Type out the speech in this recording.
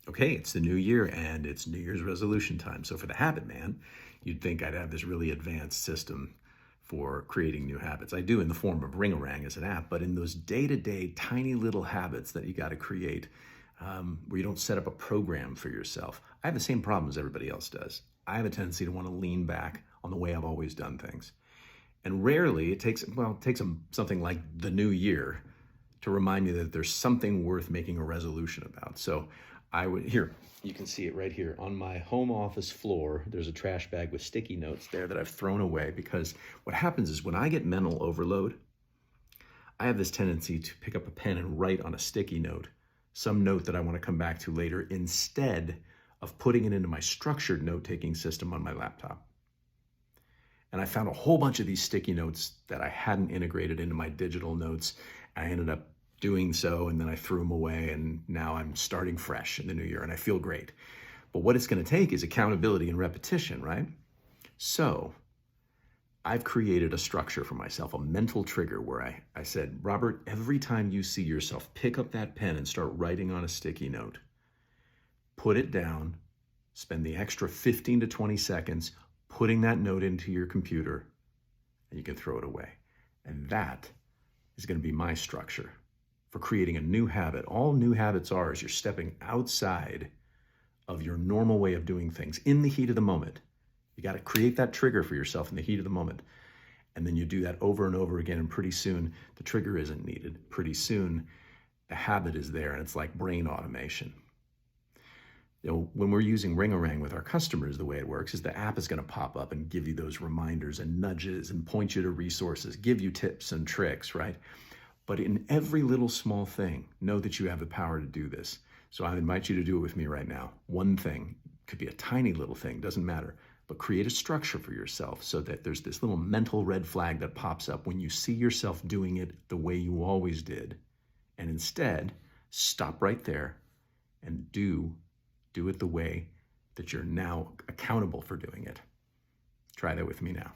Okay, it's the new year and it's New Year's resolution time. So for the Habit Man, you'd think I'd have this really advanced system for creating new habits. I do in the form of Ringorang as an app, but in those day-to-day tiny little habits that you got to create, where you don't set up a program for yourself. I have the same problem as everybody else does. I have a tendency to want to lean back on the way I've always done things. And rarely it takes something like the new year to remind me that there's something worth making a resolution about. So here, you can see it right here on my home office floor. There's a trash bag with sticky notes there that I've thrown away, because what happens is when I get mental overload, I have this tendency to pick up a pen and write on a sticky note some note that I want to come back to later, instead of putting it into my structured note-taking system on my laptop. And I found a whole bunch of these sticky notes that I hadn't integrated into my digital notes. I ended up doing so, and then I threw them away, and now I'm starting fresh in the new year, and I feel great. But what it's going to take is accountability and repetition, right? So I've created a structure for myself, a mental trigger, where I said, Robert, every time you see yourself pick up that pen and start writing on a sticky note, put it down, spend the extra 15 to 20 seconds putting that note into your computer, and you can throw it away. And that is going to be my structure for creating a new habit. All new habits are is you're stepping outside of your normal way of doing things in the heat of the moment. You got to create that trigger for yourself in the heat of the moment. And then you do that over and over again, and pretty soon the trigger isn't needed. Pretty soon the habit is there, and it's like brain automation. You know, when we're using Ringorang with our customers, the way it works is the app is going to pop up and give you those reminders and nudges and point you to resources, give you tips and tricks, right? But in every little small thing, know that you have the power to do this. So I invite you to do it with me right now. One thing, could be a tiny little thing, doesn't matter, but create a structure for yourself so that there's this little mental red flag that pops up when you see yourself doing it the way you always did. And instead, stop right there and do it the way that you're now accountable for doing it. Try that with me now.